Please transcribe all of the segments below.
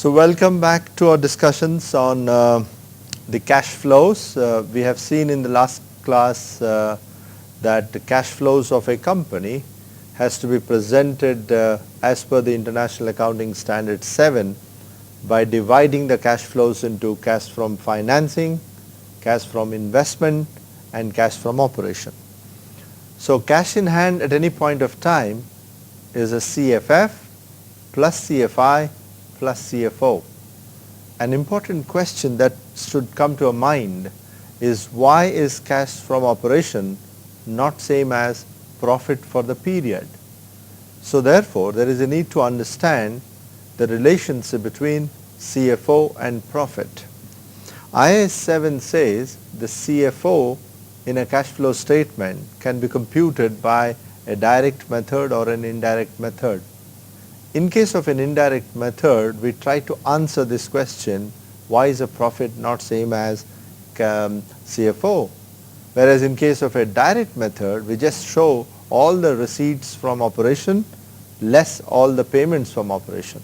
So welcome back to our discussions on the cash flows. We have seen in the last class that the cash flows of a company has to be presented as per the International Accounting Standard 7 by dividing the cash flows into cash from financing, cash from investment and cash from operation. So cash in hand at any point of time is a CFF plus CFI plus CFO. An important question that should come to our mind is why is cash from operation not same as profit for the period? So therefore, there is a need to understand the relationship between CFO and profit. IAS 7 says the CFO in a cash flow statement can be computed by a direct method or an indirect method. In case of an indirect method, we try to answer this question, why is a profit not same as CFO? Whereas in case of a direct method, we just show all the receipts from operation less all the payments from operation.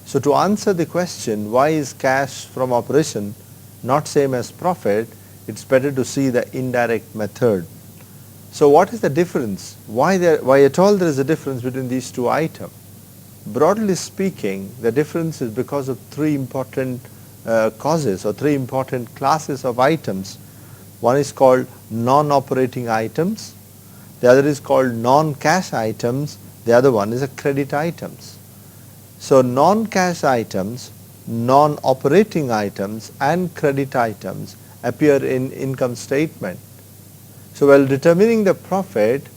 So to answer the question, why is cash from operation not same as profit, it's better to see the indirect method. So what is the difference? Why at all there is a difference between these two items? Broadly speaking, the difference is because of three important causes or three important classes of items. One is called non-operating items, the other is called non-cash items, the other one is a credit items. So non-cash items, non-operating items and credit items appear in income statement. So while determining the profit,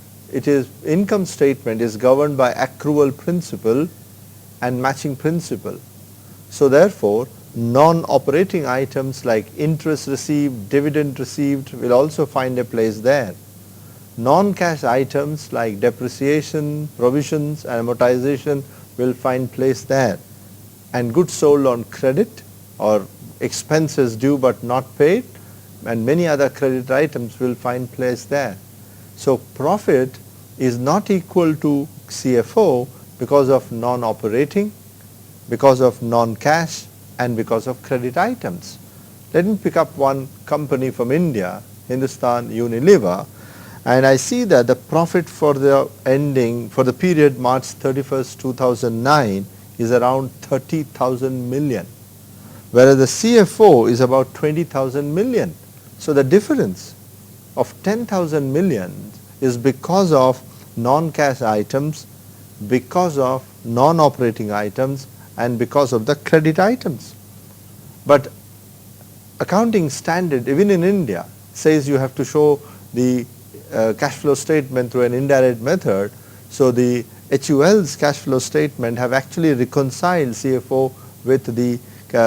income statement is governed by accrual principle and matching principle. So therefore, non-operating items like interest received, dividend received will also find a place there. Non-cash items like depreciation, provisions and amortization will find place there. And goods sold on credit or expenses due but not paid and many other credit items will find place there. So profit is not equal to CFO because of non-operating, because of non-cash and because of credit items. Let me pick up one company from India, Hindustan Unilever, and I see that the profit for the period March 31st, 2009 is around 30,000 million, whereas the CFO is about 20,000 million. So the difference of 10,000 million is because of non-cash items, because of non-operating items and because of the credit items. But accounting standard even in India says you have to show the cash flow statement through an indirect method. So the HUL's cash flow statement have actually reconciled CFO with the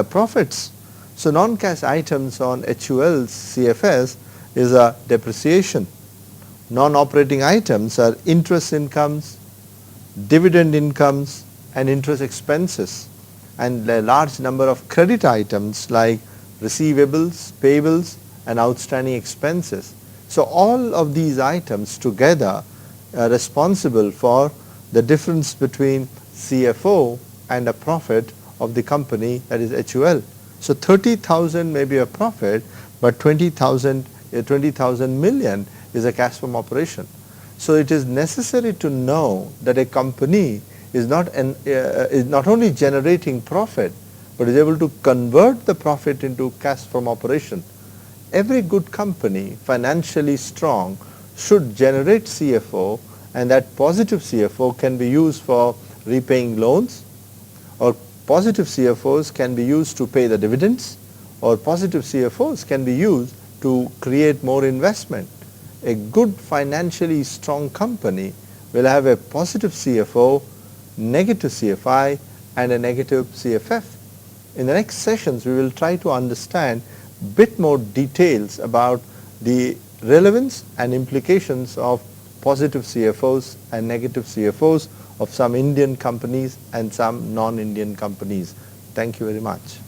profits. So non-cash items on HUL's CFS is a depreciation. Non-operating items are interest incomes, dividend incomes and interest expenses, and a large number of credit items like receivables, payables and outstanding expenses. So all of these items together are responsible for the difference between CFO and a profit of the company, that is HUL. So 30,000 may be a profit, but 20,000 million is a cash from operation. So it is necessary to know that a company is not only generating profit, but is able to convert the profit into cash from operation. Every good company, financially strong, should generate CFO, and that positive CFO can be used for repaying loans, or positive CFOs can be used to pay the dividends, or positive CFOs can be used to create more investment. A good financially strong company will have a positive CFO, negative CFI and a negative CFF. In the next sessions, we will try to understand bit more details about the relevance and implications of positive CFOs and negative CFOs of some Indian companies and some non-Indian companies. Thank you very much.